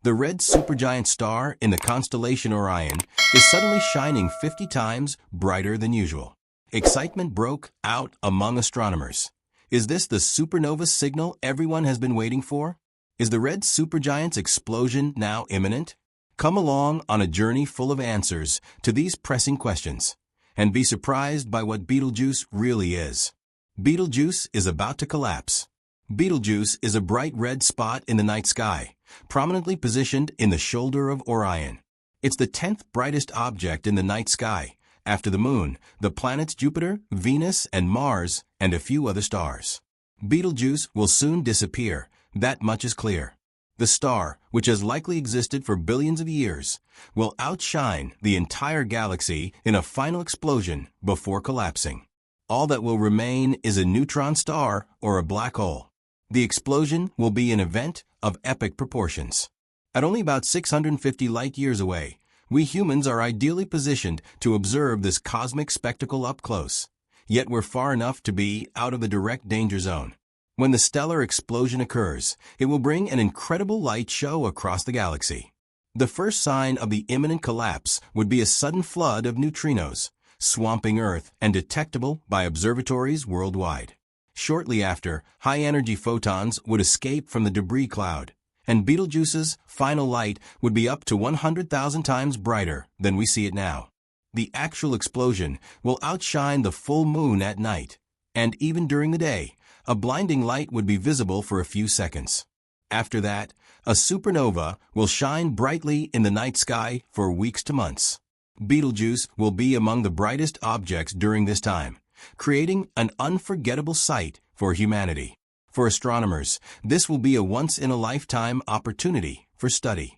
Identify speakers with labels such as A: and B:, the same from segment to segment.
A: The red supergiant star in the constellation Orion is suddenly shining 50 times brighter than usual. Excitement broke out among astronomers. Is this the supernova signal everyone has been waiting for? Is the red supergiant's explosion now imminent? Come along on a journey full of answers to these pressing questions, and be surprised by what Betelgeuse really is. Betelgeuse is about to collapse. Betelgeuse is a bright red spot in the night sky, prominently positioned in the shoulder of Orion. It's the 10th brightest object in the night sky, after the Moon, the planets Jupiter, Venus, and Mars, and a few other stars. Betelgeuse will soon disappear, that much is clear. The star, which has likely existed for billions of years, will outshine the entire galaxy in a final explosion before collapsing. All that will remain is a neutron star or a black hole. The explosion will be an event of epic proportions. At only about 650 light-years away, we humans are ideally positioned to observe this cosmic spectacle up close, yet we're far enough to be out of the direct danger zone. When the stellar explosion occurs, it will bring an incredible light show across the galaxy. The first sign of the imminent collapse would be a sudden flood of neutrinos, swamping Earth and detectable by observatories worldwide. Shortly after, high-energy photons would escape from the debris cloud, and Betelgeuse's final light would be up to 100,000 times brighter than we see it now. The actual explosion will outshine the full moon at night, and even during the day, a blinding light would be visible for a few seconds. After that, a supernova will shine brightly in the night sky for weeks to months. Betelgeuse will be among the brightest objects during this time, creating an unforgettable sight for humanity. For astronomers, this will be a once-in-a-lifetime opportunity for study,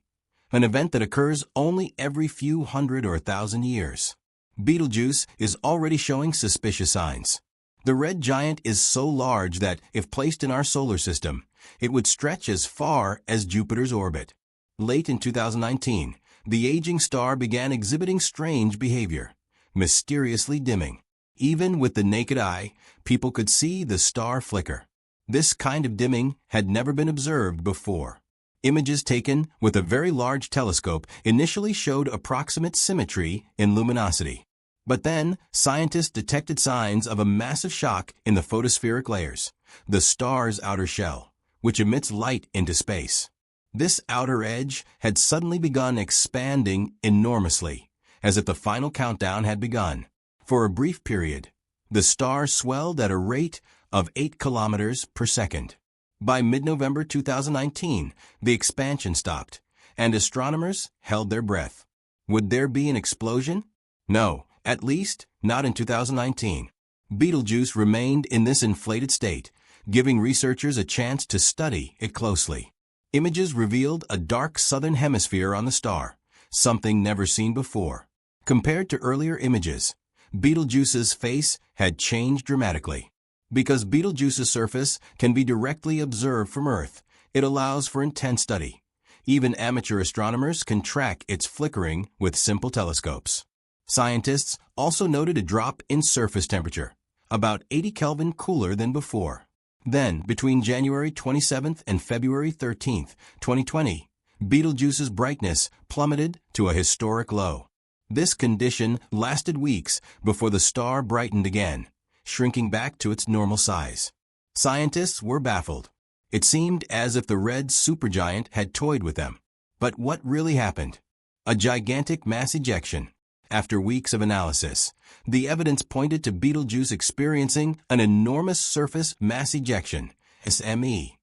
A: an event that occurs only every few hundred or thousand years. Betelgeuse is already showing suspicious signs. The red giant is so large that, if placed in our solar system, it would stretch as far as Jupiter's orbit. Late in 2019, the aging star began exhibiting strange behavior, mysteriously dimming. Even with the naked eye, people could see the star flicker. This kind of dimming had never been observed before. Images taken with a very large telescope initially showed approximate symmetry in luminosity. But then, scientists detected signs of a massive shock in the photospheric layers, the star's outer shell, which emits light into space. This outer edge had suddenly begun expanding enormously, as if the final countdown had begun. For a brief period, the star swelled at a rate of 8 kilometers per second. By mid-November 2019, the expansion stopped, and astronomers held their breath. Would there be an explosion? No. At least, not in 2019. Betelgeuse remained in this inflated state, giving researchers a chance to study it closely. Images revealed a dark southern hemisphere on the star, something never seen before. Compared to earlier images, Betelgeuse's face had changed dramatically. Because Betelgeuse's surface can be directly observed from Earth, it allows for intense study. Even amateur astronomers can track its flickering with simple telescopes. Scientists also noted a drop in surface temperature, about 80 Kelvin cooler than before. Then, between January 27th and February 13th, 2020, Betelgeuse's brightness plummeted to a historic low. This condition lasted weeks before the star brightened again, shrinking back to its normal size. Scientists were baffled. It seemed as if the red supergiant had toyed with them. But what really happened? A gigantic mass ejection. After weeks of analysis, the evidence pointed to Betelgeuse experiencing an enormous surface mass ejection, SME.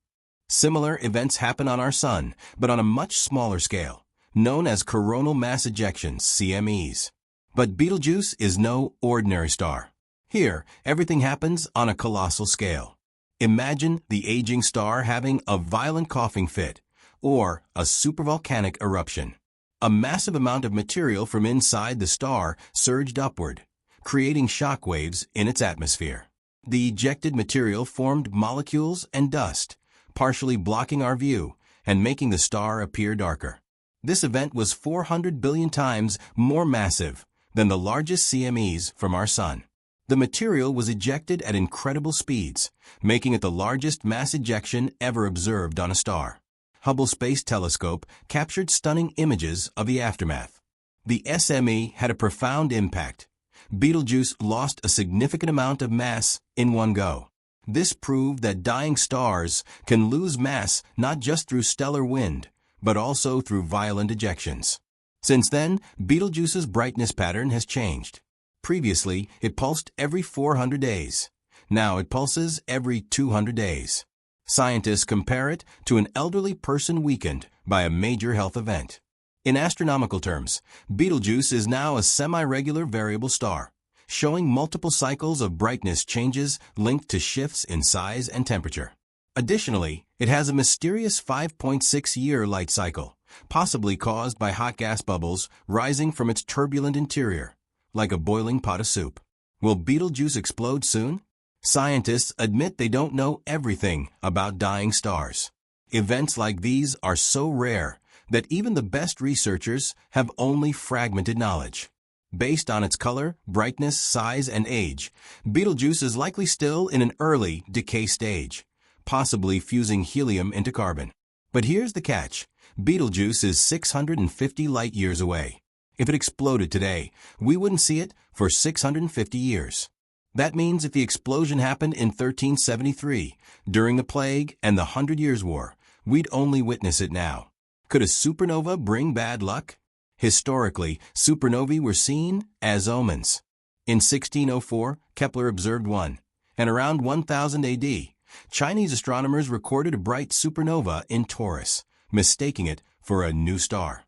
A: Similar events happen on our Sun, but on a much smaller scale, known as coronal mass ejections, CMEs. But Betelgeuse is no ordinary star. Here, everything happens on a colossal scale. Imagine the aging star having a violent coughing fit, or a supervolcanic eruption. A massive amount of material from inside the star surged upward, creating shock waves in its atmosphere. The ejected material formed molecules and dust, partially blocking our view and making the star appear darker. This event was 400 billion times more massive than the largest CMEs from our Sun. The material was ejected at incredible speeds, making it the largest mass ejection ever observed on a star. Hubble Space Telescope captured stunning images of the aftermath. The SME had a profound impact. Betelgeuse lost a significant amount of mass in one go. This proved that dying stars can lose mass not just through stellar wind, but also through violent ejections. Since then, Betelgeuse's brightness pattern has changed. Previously, it pulsed every 400 days. Now it pulses every 200 days. Scientists compare it to an elderly person weakened by a major health event. In astronomical terms, Betelgeuse is now a semi-regular variable star, showing multiple cycles of brightness changes linked to shifts in size and temperature. Additionally, it has a mysterious 5.6-year light cycle, possibly caused by hot gas bubbles rising from its turbulent interior, like a boiling pot of soup. Will Betelgeuse explode soon? Scientists admit they don't know everything about dying stars. Events like these are so rare that even the best researchers have only fragmented knowledge. Based on its color, brightness, size, and age, Betelgeuse is likely still in an early decay stage, possibly fusing helium into carbon. But here's the catch. Betelgeuse is 650 light-years away. If it exploded today, we wouldn't see it for 650 years. That means if the explosion happened in 1373, during the Plague and the 100 Years' War, we'd only witness it now. Could a supernova bring bad luck? Historically, supernovae were seen as omens. In 1604, Kepler observed one, and around 1000 AD, Chinese astronomers recorded a bright supernova in Taurus, mistaking it for a new star.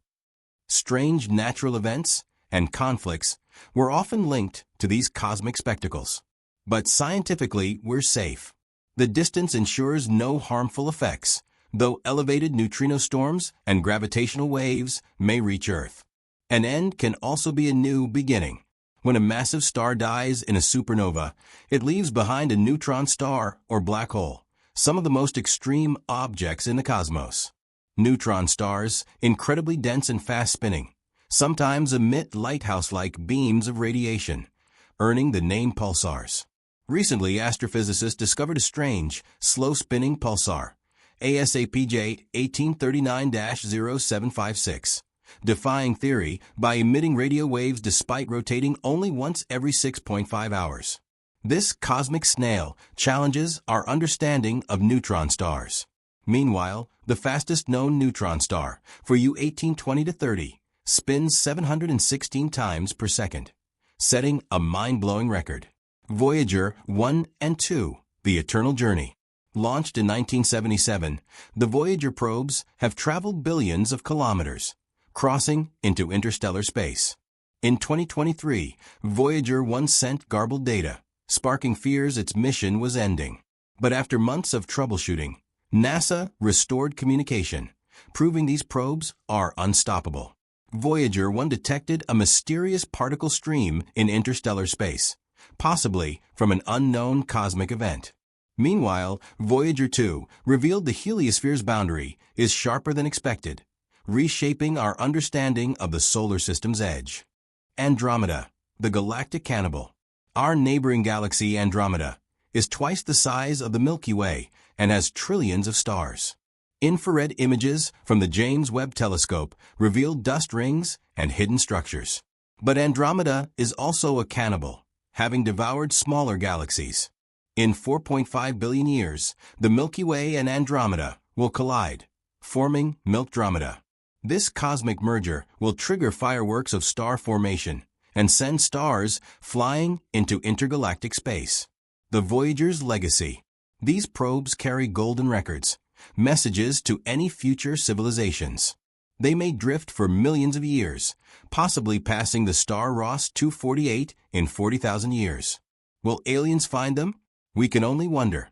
A: Strange natural events and conflicts were often linked to these cosmic spectacles. But scientifically, we're safe. The distance ensures no harmful effects, though elevated neutrino storms and gravitational waves may reach Earth. An end can also be a new beginning. When a massive star dies in a supernova, it leaves behind a neutron star or black hole, some of the most extreme objects in the cosmos. Neutron stars, incredibly dense and fast-spinning, sometimes emit lighthouse-like beams of radiation, earning the name pulsars. Recently, astrophysicists discovered a strange, slow-spinning pulsar, ASAPJ 1839-0756, defying theory by emitting radio waves despite rotating only once every 6.5 hours. This cosmic snail challenges our understanding of neutron stars. Meanwhile, the fastest known neutron star, for U 1820-30, spins 716 times per second, setting a mind-blowing record. Voyager 1 and 2, The Eternal Journey. Launched in 1977, the Voyager probes have traveled billions of kilometers, crossing into interstellar space. In 2023, Voyager 1 sent garbled data, sparking fears its mission was ending. But after months of troubleshooting, NASA restored communication, proving these probes are unstoppable. Voyager 1 detected a mysterious particle stream in interstellar space, possibly from an unknown cosmic event. Meanwhile, Voyager 2 revealed the heliosphere's boundary is sharper than expected, reshaping our understanding of the solar system's edge. Andromeda, the galactic cannibal. Our neighboring galaxy Andromeda is twice the size of the Milky Way and has trillions of stars. Infrared images from the James Webb Telescope revealed dust rings and hidden structures. But Andromeda is also a cannibal, having devoured smaller galaxies. In 4.5 billion years, the Milky Way and Andromeda will collide, forming Milkdromeda. This cosmic merger will trigger fireworks of star formation and send stars flying into intergalactic space. The Voyager's legacy. These probes carry golden records, messages to any future civilizations. They may drift for millions of years, possibly passing the star Ross 248 in 40,000 years. Will aliens find them? We can only wonder.